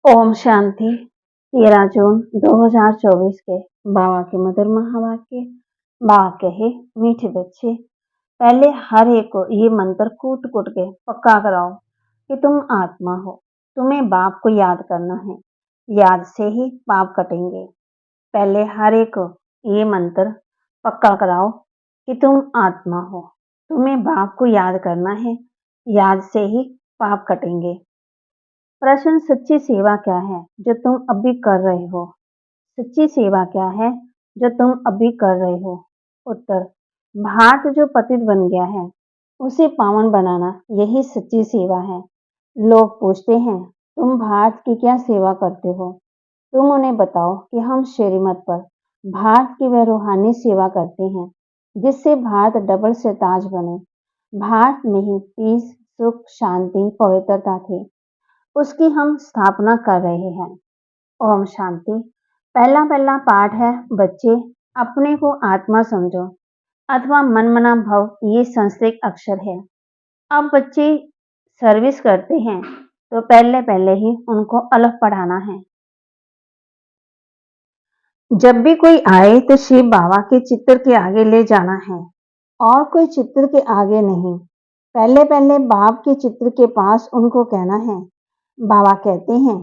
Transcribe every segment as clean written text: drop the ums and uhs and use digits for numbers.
ओम शांति। 13 जून 2024 के बाबा के मधुर महावाक्य। बाबा कहे, मीठे बच्चे, पहले हर एक को ये मंत्र कूट कूट के पक्का कराओ कि तुम आत्मा हो। तुम्हें बाप को याद करना है, याद से ही पाप कटेंगे। पहले हर एक को ये मंत्र पक्का कराओ कि तुम आत्मा हो। तुम्हें बाप को याद करना है, याद से ही पाप कटेंगे। प्रश्न, सच्ची सेवा क्या है जो तुम अभी कर रहे हो? सच्ची सेवा क्या है जो तुम अभी कर रहे हो? उत्तर, भारत जो पतित बन गया है उसे पावन बनाना, यही सच्ची सेवा है। लोग पूछते हैं, तुम भारत की क्या सेवा करते हो? तुम उन्हें बताओ कि हम श्रीमत पर भारत की वह रूहानी सेवा करते हैं जिससे भारत डबल से ताज बने। भारत में ही पीस, सुख, शांति, पवित्रता थी, उसकी हम स्थापना कर रहे हैं। ओम शांति। पहला पहला पाठ है, बच्चे अपने को आत्मा समझो अथवा मनमना भव, ये संस्कृत अक्षर है। अब बच्चे सर्विस करते हैं तो पहले पहले ही उनको अलग पढ़ाना है। जब भी कोई आए तो शिव बाबा के चित्र के आगे ले जाना है और कोई चित्र के आगे नहीं। पहले पहले बाप के चित्र के पास उनको कहना है। बाबा कहते हैं,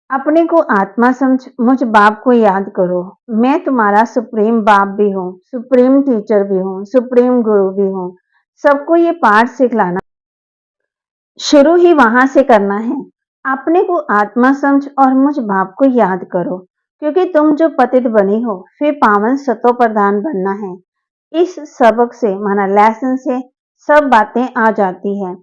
अपने को आत्मा समझ मुझ बाप को याद करो। मैं तुम्हारा सुप्रीम बाप भी हूँ, सुप्रीम टीचर भी हूँ, सुप्रीम गुरु भी हूँ। सबको ये पाठ सिखलाना शुरू ही वहां से करना है। अपने को आत्मा समझ और मुझ बाप को याद करो, क्योंकि तुम जो पतित बनी हो फिर पावन सतो प्रधान बनना है। इस सबक से माना लेसन से सब बातें आ जाती है।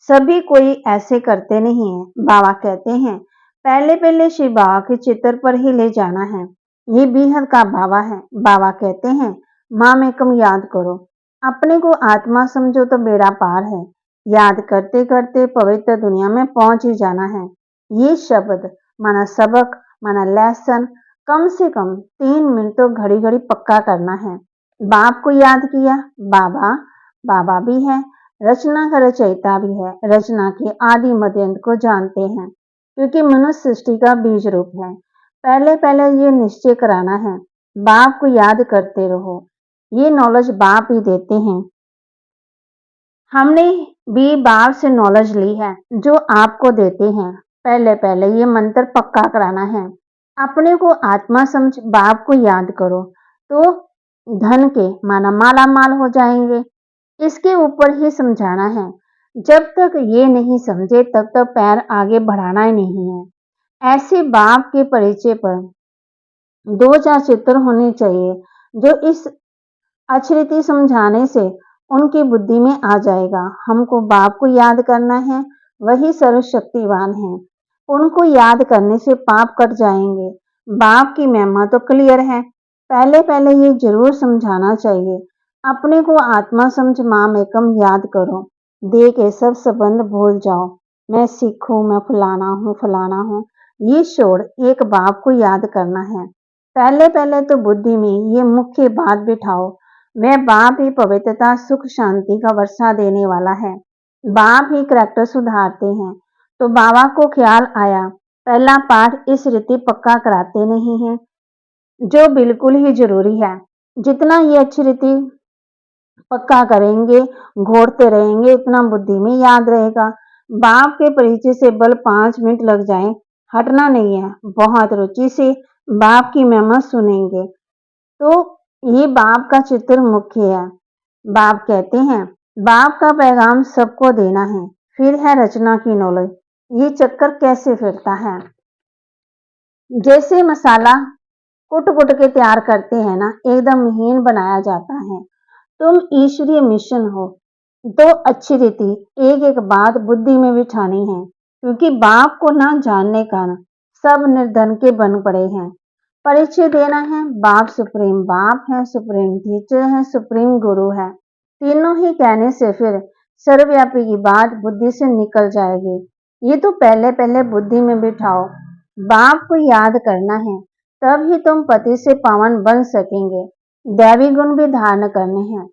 सभी कोई ऐसे करते नहीं है। बाबा कहते हैं, पहले पहले शिव बाबा के चित्र पर ही ले जाना है। ये बेहद का बाबा है। बाबा कहते हैं, माँ में कम याद करो। अपने को आत्मा समझो तो बेड़ा पार है। याद करते करते पवित्र दुनिया में पहुंच ही जाना है। ये शब्द माना सबक माना लेसन कम से कम 3 मिनट तो घड़ी घड़ी पक्का करना है। बाप को याद किया, बाबा बाबा भी है, रचना का रचयिता भी है, रचना के आदि मध्य अंत को जानते हैं, क्योंकि मनुष्य सृष्टि का बीज रूप है। पहले पहले ये निश्चय कराना है, बाप को याद करते रहो। ये नॉलेज बाप ही देते हैं। हमने भी बाप से नॉलेज ली है जो आपको देते हैं। पहले पहले ये मंत्र पक्का कराना है। अपने को आत्मा समझ बाप को याद करो तो धन के माना माला माल हो जाएंगे। इसके ऊपर ही समझाना है। जब तक ये नहीं समझे तब तक पैर आगे बढ़ाना ही नहीं है। ऐसे बाप के परिचय पर 2-4 चित्र होने चाहिए जो इस अछरीति समझाने से उनकी बुद्धि में आ जाएगा। हमको बाप को याद करना है, वही सर्वशक्तिवान है। उनको याद करने से पाप कट जाएंगे। बाप की महिमा तो क्लियर है। पहले पहले ये जरूर समझाना चाहिए। अपने को आत्मा समझ माँ में कम याद करो। दे के सब संबंध भूल जाओ। मैं सिख हूँ, मैं फलाना हूँ। ये छोड़ एक बाप को याद करना है। पहले पहले तो बुद्धि में ये मुख्य बात बिठाओ, वह बाप ही पवित्रता, सुख, शांति का वर्षा देने वाला है। बाप ही करैक्टर सुधारते हैं। तो बाबा को ख्याल आया, पहला पाठ इस रीति पक्का कराते नहीं हैं, जो बिल्कुल ही जरूरी है। जितना ये अच्छी रीति पक्का करेंगे, घोड़ते रहेंगे, इतना बुद्धि में याद रहेगा। बाप के परिचय से बल 5 मिनट लग जाए, हटना नहीं है। बहुत रुचि से बाप की महिमा सुनेंगे। तो ये बाप का चित्र मुख्य है। बाप कहते हैं, बाप का पैगाम सबको देना है। फिर है रचना की नॉलेज। ये चक्कर कैसे फिरता है? जैसे मसाला कुट कुट के तैयार करते हैं ना, एकदम महीन बनाया जाता है। तुम ईश्वरीय मिशन हो तो अच्छी रीति एक एक बात बुद्धि में बिठानी है, क्योंकि बाप को ना जानने का सब निर्धन के बन पड़े हैं। परिचय देना है, बाप सुप्रीम बाप है, सुप्रीम टीचर है, सुप्रीम गुरु है। तीनों ही कहने से फिर सर्वव्यापी की बात बुद्धि से निकल जाएगी। ये तो पहले पहले बुद्धि में बिठाओ। बाप को याद करना है, तब ही तुम पति से पावन बन सकेंगे। दैवी गुण भी धारण करने हैं,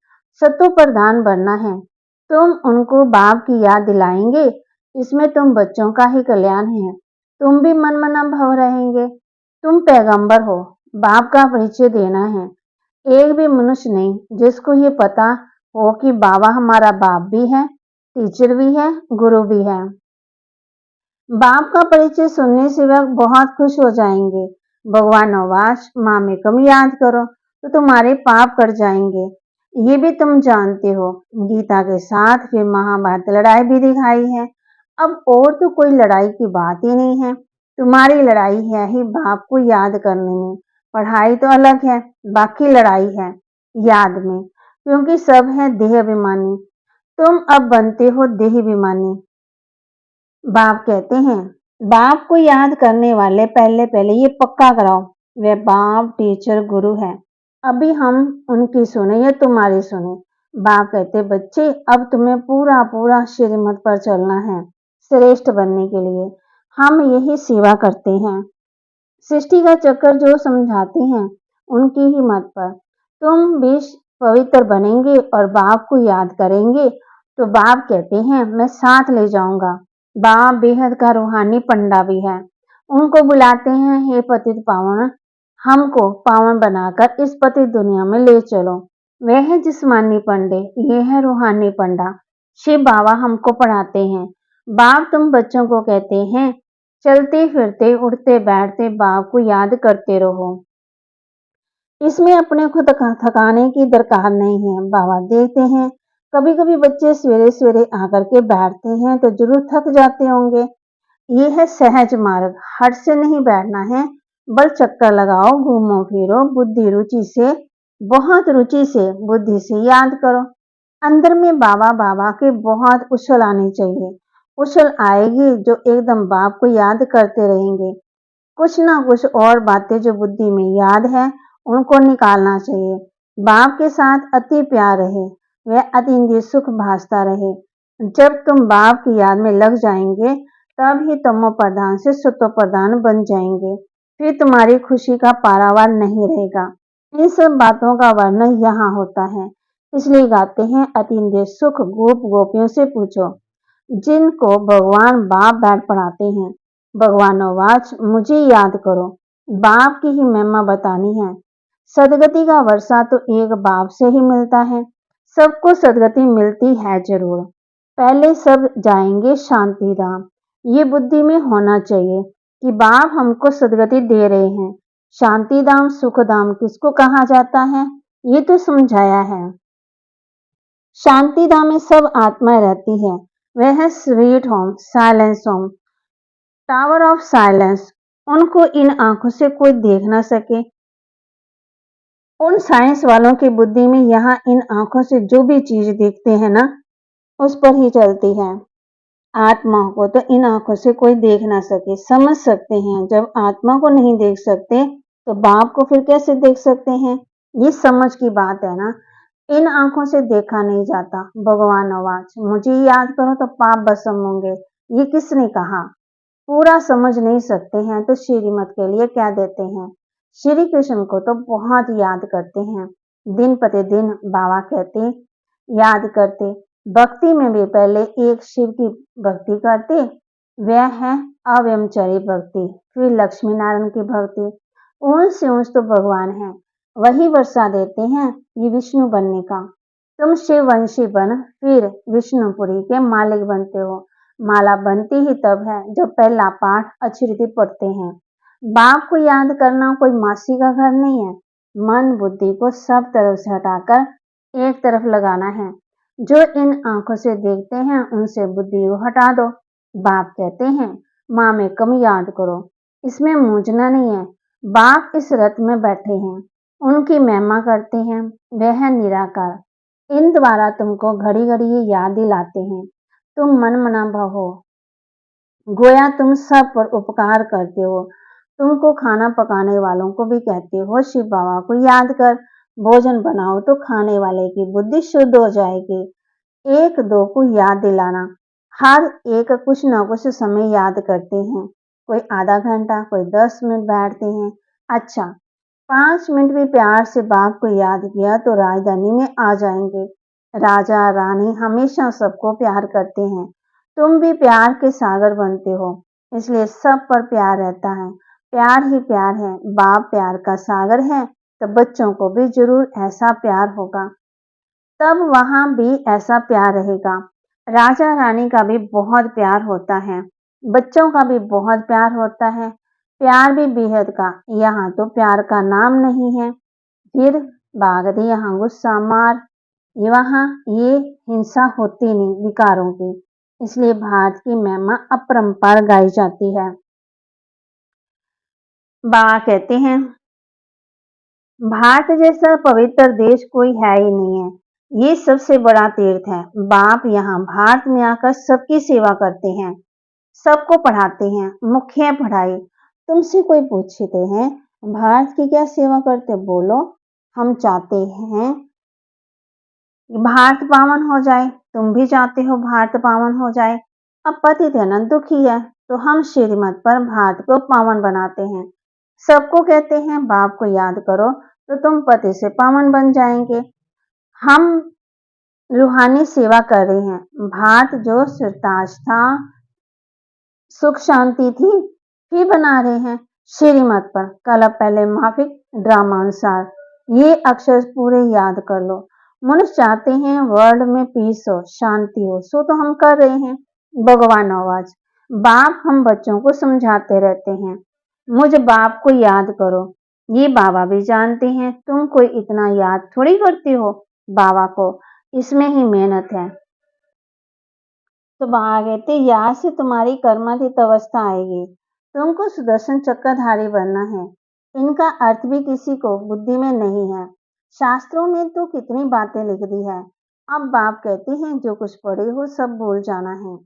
सत्व प्रधान बनना है। तुम उनको बाप की याद दिलाएंगे, इसमें तुम बच्चों का ही कल्याण है। तुम भी मनमना भव रहेंगे। तुम पैगंबर हो, बाप का परिचय देना है। एक भी मनुष्य नहीं जिसको ये पता हो कि बाबा हमारा बाप भी है, टीचर भी है, गुरु भी है। बाप का परिचय सुनने से वह बहुत खुश हो जाएंगे। भगवान नवाज माँ में कम याद करो तो तुम्हारे पाप कट जाएंगे। ये भी तुम जानते हो। गीता के साथ फिर महाभारत लड़ाई भी दिखाई है। अब और तो कोई लड़ाई की बात ही नहीं है। तुम्हारी लड़ाई है ही बाप को याद करने में। पढ़ाई तो अलग है, बाकी लड़ाई है याद में, क्योंकि सब है देह अभिमानी। तुम अब बनते हो देह अभिमानी। बाप कहते हैं, बाप को याद करने वाले पहले पहले ये पक्का कराओ वे बाप टीचर गुरु है। अभी हम उनकी सुने या तुम्हारी सुने। बाप कहते, बच्चे अब तुम्हें पूरा पूरा श्रीमत पर चलना है श्रेष्ठ बनने के लिए। हम यही सेवा करते हैं। सृष्टि का चक्कर जो समझाते हैं उनकी ही मत पर तुम भी पवित्र बनेंगे और बाप को याद करेंगे तो बाप कहते हैं मैं साथ ले जाऊंगा। बाप बेहद का रूहानी पंडा भी है। उनको बुलाते हैं, हे पतित पावन, हमको पावन बनाकर इस पतित दुनिया में ले चलो। वह है जिस्मानी पंडे, ये है रूहानी पंडा। शिव बाबा हमको पढ़ाते हैं। बाप तुम बच्चों को कहते हैं चलते फिरते उठते बैठते बाप को याद करते रहो। इसमें अपने को थकाने की दरकार नहीं है। बाबा देखते हैं कभी कभी बच्चे सवेरे सवेरे आकर के बैठते हैं तो जरूर थक जाते होंगे। ये है सहज मार्ग, हट से नहीं बैठना है, बल चक्कर लगाओ, घूमो फिरो, बुद्धि रुचि से, बहुत रुचि से बुद्धि से याद करो। अंदर में बाबा बाबा के बहुत उछल आनी चाहिए। उछल आएगी जो एकदम बाप को याद करते रहेंगे। कुछ ना कुछ और बातें जो बुद्धि में याद है उनको निकालना चाहिए। बाप के साथ अति प्यार रहे, वह अतीन्द्रिय सुख भासता रहे। जब तुम बाप की याद में लग जाएंगे तब ही तमो प्रधान से सतो प्रधान बन जाएंगे। फिर तुम्हारी खुशी का पारावार नहीं रहेगा। इन सब बातों का वर्णन यहाँ होता है, इसलिए गाते हैं अतीन्द्रिय सुख गोप गोपियों से पूछो, जिनको भगवान बाप बैठ पढ़ाते हैं। भगवान आवाज मुझे याद करो, बाप की ही महिमा बतानी है। सदगति का वर्षा तो एक बाप से ही मिलता है। सबको सदगति मिलती है जरूर, पहले सब जाएंगे शांति धाम। ये बुद्धि में होना चाहिए कि बाप हमको सदगति दे रहे हैं। शांति धाम सुख धाम किसको कहा जाता है ये तो समझाया है। शांति धाम में सब आत्माएं रहती है। वह है sweet home, silence home, tower of silence. उनको इन आंखों से कोई देख ना सके। उन साइंस वालों की बुद्धि में यहाँ इन आंखों से जो भी चीज देखते हैं ना उस पर ही चलती है। आत्मा को तो इन आंखों से कोई देख ना सके, समझ सकते हैं। जब आत्मा को नहीं देख सकते तो बाप को फिर कैसे देख सकते हैं? ये समझ की बात है ना। इन आंखों से देखा नहीं जाता। भगवान आवाज मुझे याद करो तो पाप भस्म होंगे, ये किसने कहा? पूरा समझ नहीं सकते हैं तो श्रीमत के लिए क्या देते हैं? श्री कृष्ण को तो बहुत याद करते हैं। दिन प्रतिदिन बाबा कहते याद करते। भक्ति में भी पहले एक शिव की भक्ति करते, वह है अव्यमचरी भक्ति। फिर लक्ष्मी नारायण की भक्ति। ऊंच से ऊंच तो भगवान है, वही वर्षा देते हैं ये विष्णु बनने का। तुम शिववंशी बन फिर विष्णुपुरी के मालिक बनते हो। माला बनती ही तब है जब पहला पाठ अच्छी रीति पढ़ते हैं। बाप को याद करना कोई मासी का घर नहीं है। मन बुद्धि को सब तरफ से हटाकर एक तरफ लगाना है। जो इन आंखों से देखते हैं उनसे बुद्धि को हटा दो। बाप कहते हैं माँ में कम याद करो, इसमें मूंझना नहीं है। बाप इस रथ में बैठे हैं, उनकी महिमा करते हैं। वह है निराकार। इन द्वारा तुमको घड़ी घड़ी ये याद दिलाते हैं। तुम मन मना भव हो, गोया तुम सब पर उपकार करते हो। तुमको खाना पकाने वालों को भी कहते हो शिव बाबा को याद कर भोजन बनाओ तो खाने वाले की बुद्धि शुद्ध हो जाएगी। एक दो को याद दिलाना, हर एक कुछ ना कुछ समय याद करते हैं। कोई आधा घंटा, कोई 10 मिनट बैठते हैं। अच्छा, 5 मिनट भी प्यार से बाप को याद किया तो राजधानी में आ जाएंगे। राजा रानी हमेशा सबको प्यार करते हैं। तुम भी प्यार के सागर बनते हो। इसलिए सब पर प्यार रहता है। प्यार ही प्यार है। बाप प्यार का सागर है, तो बच्चों को भी ज़रूर ऐसा प्यार होगा। तब वहाँ भी ऐसा प्यार रहेगा। राजा-रानी का भी बहुत प्यार होता है, बच्चों का भी बहुत प्यार होता है, प्यार भी बेहद का। यहाँ तो प्यार का नाम नहीं है, फिर भाग दे यहाँ गुस्सा मार। वहाँ ये हिंसा होती नहीं विकारों की, इसलिए भारत की महिमा अपरंपार गाई जाती है। बाबा कहते हैं, भारत जैसा पवित्र देश कोई है ही नहीं है। ये सबसे बड़ा तीर्थ है। बाप यहाँ भारत में आकर सबकी सेवा करते हैं, सबको पढ़ाते हैं। मुख्य पढ़ाई। तुमसे कोई पूछते हैं भारत की क्या सेवा करते, बोलो हम चाहते हैं भारत पावन हो जाए। तुम भी चाहते हो भारत पावन हो जाए। अब पति धन दुखी है, तो हम श्रीमत पर भारत को पावन बनाते हैं। सबको कहते हैं बाप को याद करो, तो तुम पति से पावन बन जाएंगे। हम रूहानी सेवा कर रहे हैं। भारत जो सिरताज था, सुख शांति थी, भी बना रहे हैं श्रीमत पर। कल पहले माफिक ड्रामा अनुसार ये अक्षर पूरे याद कर लो। मनुष्य चाहते हैं वर्ल्ड में पीस हो, शांति हो, सो तो हम कर रहे हैं। भगवान आवाज। बाप हम बच्चों को समझाते रहते हैं, मुझ बाप को याद करो। ये बाबा भी जानते हैं तुम कोई इतना याद थोड़ी करते हो बाबा को, इसमें ही मेहनत है। तो बाबा कहते यहाँ से तुम्हारी कर्मातीत अवस्था आएगी। तुमको सुदर्शन चक्रधारी बनना है। इनका अर्थ भी किसी को बुद्धि में नहीं है। शास्त्रों में तो कितनी बातें लिख दी है। अब बाप कहते हैं जो कुछ पढ़े हो सब भूल जाना है।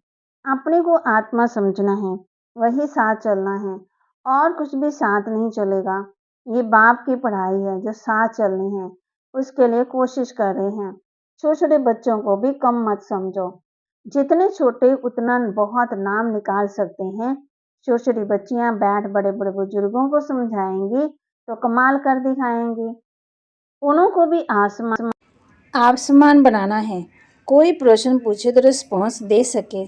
अपने को आत्मा समझना है, वही साथ चलना है, और कुछ भी साथ नहीं चलेगा। ये बाप की पढ़ाई है जो साथ चलनी है, उसके लिए कोशिश कर रहे हैं। छोटे छोटे बच्चों को भी कम मत समझो। जितने छोटे उतना बहुत नाम निकाल सकते हैं। छोटी छोटी बच्चियां बैठ बड़े बड़े बुजुर्गों को समझाएंगी तो कमाल कर दिखाएंगी। उनको भी आसमान आसमान बनाना है। कोई प्रश्न पूछे तो रिस्पॉन्स दे सके,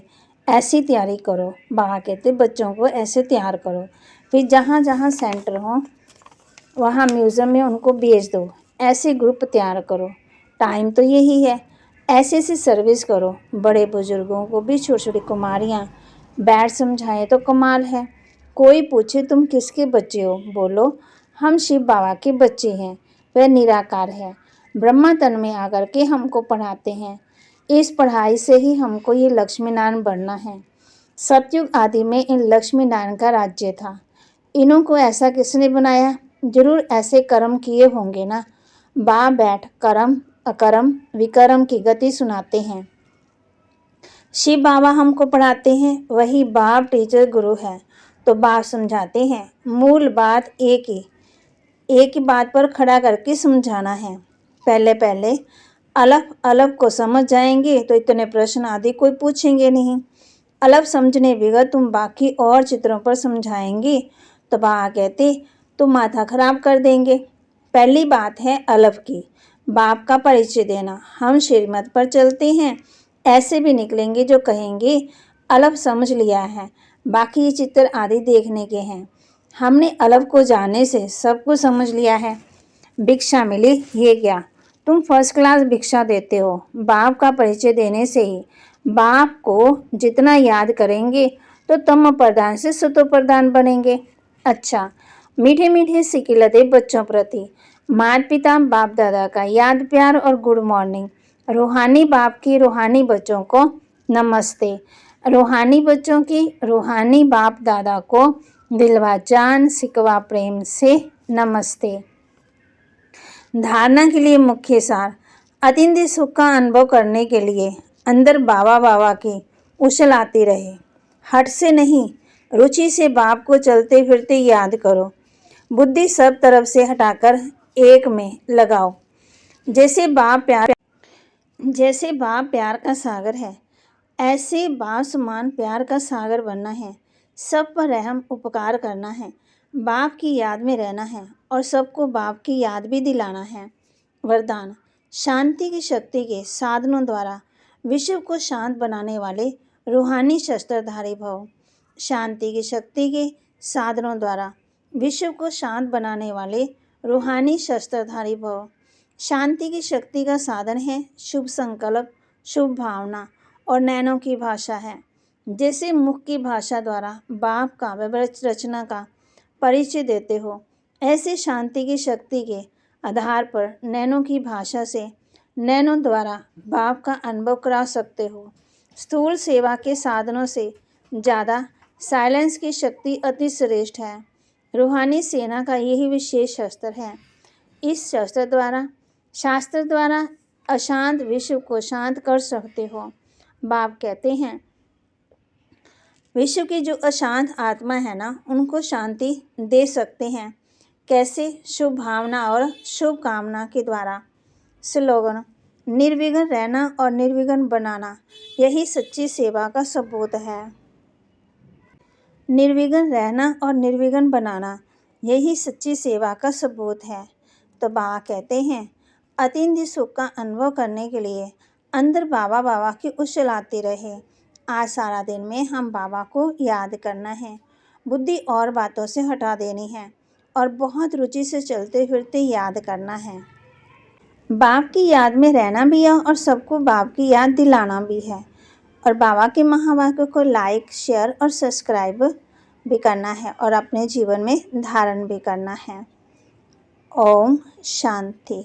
ऐसी तैयारी करो। बाबा कहते बच्चों को ऐसे तैयार करो, फिर जहाँ जहाँ सेंटर हो वहाँ म्यूज़ियम में उनको भेज दो। ऐसे ग्रुप तैयार करो। टाइम तो यही है। ऐसी ऐसी सर्विस करो। बड़े बुजुर्गों को भी छोटी छोटी कुमारियाँ बैठ समझाएं तो कमाल है। कोई पूछे तुम किसके बच्चे हो, बोलो हम शिव बाबा के बच्चे हैं। वह निराकार है, ब्रह्मा तन में आकर के हमको पढ़ाते हैं। इस पढ़ाई से ही हमको ये लक्ष्मी नारायण बनना है। सतयुग आदि में इन लक्ष्मी नारायण का राज्य था। इन्हों को ऐसा किसने बनाया, जरूर ऐसे कर्म किए होंगे ना। बैठ कर्म अकर्म विकर्म की गति सुनाते हैं। शिव बाबा हमको पढ़ाते हैं, वही बाप टीचर गुरु है। तो बाप समझाते हैं, मूल बात एक ही बात पर खड़ा करके समझाना है। पहले पहले अलग अलग को समझ जाएंगे तो इतने प्रश्न आदि कोई पूछेंगे नहीं। अलग समझने बिगड़ तुम बाकी और चित्रों पर समझाएंगी तो बाबा कहते तुम माथा खराब कर देंगे। पहली बात है अलग की, बाप का परिचय देना। हम श्रीमत पर चलते हैं, ऐसे भी निकलेंगे जो कहेंगे अलग समझ लिया है, बाकी ये चित्र आदि देखने के हैं। हमने अलग को जाने से सब कुछ समझ लिया है। भिक्षा मिली, ये क्या, तुम फर्स्ट क्लास भिक्षा देते हो। बाप का परिचय देने से ही बाप को जितना याद करेंगे तो तम प्रधान से सतो प्रधान बनेंगे। अच्छा, मीठे मीठे सिकिलते बच्चों प्रति माता पिता बाप दादा का याद प्यार और गुड मॉर्निंग। रूहानी बाप की रूहानी बच्चों को नमस्ते। रूहानी बच्चों की रूहानी बाप दादा को दिलवा जान सिकवा प्रेम से नमस्ते। धारणा के लिए मुख्य सार, अतिंद्रिय सुख का अनुभव करने के लिए अंदर बाबा बाबा की उछल आती रहे। हट से नहीं, रुचि से बाप को चलते फिरते याद करो। बुद्धि सब तरफ से हटाकर एक में लगाओ। जैसे बाप प्यार का सागर है, ऐसे बाप समान प्यार का सागर बनना है। सब पर रहम उपकार करना है, बाप की याद में रहना है और सबको बाप की याद भी दिलाना है। वरदान, शांति की शक्ति के साधनों द्वारा विश्व को शांत बनाने वाले रूहानी शस्त्रधारी भव। शांति की शक्ति के साधनों द्वारा विश्व को शांत बनाने वाले रूहानी शस्त्रधारी भव। शांति की शक्ति का साधन है शुभ संकल्प, शुभ भावना और नैनों की भाषा है। जैसे मुख की भाषा द्वारा बाप काव्य रचना का परिचय देते हो, ऐसे शांति की शक्ति के आधार पर नैनों की भाषा से नैनों द्वारा भाव का अनुभव करा सकते हो। स्थूल सेवा के साधनों से ज़्यादा साइलेंस की शक्ति अति श्रेष्ठ है। रूहानी सेना का यही विशेष शस्त्र है। इस शास्त्र द्वारा अशांत विश्व को शांत कर सकते हो। बाप कहते हैं, विश्व की जो अशांत आत्मा है ना, उनको शांति दे सकते हैं। कैसे? शुभ भावना और शुभ कामना के द्वारा। स्लोगन: निर्विघ्न रहना और निर्विघ्न बनाना, यही सच्ची सेवा का सबूत है। निर्विघ्न रहना और निर्विघ्न बनाना, यही सच्ची सेवा का सबूत है। तो बाबा कहते हैं, अतिंद्रिय सुख का अनुभव करने के लिए अंदर बाबा बाबा की उछलाते रहे। आज सारा दिन में हम बाबा को याद करना है, बुद्धि और बातों से हटा देनी है और बहुत रुचि से चलते फिरते याद करना है। बाप की याद में रहना भी है और सबको बाप की याद दिलाना भी है। और बाबा के महावाक्य को लाइक, शेयर और सब्सक्राइब भी करना है और अपने जीवन में धारण भी करना है। ओम शांति।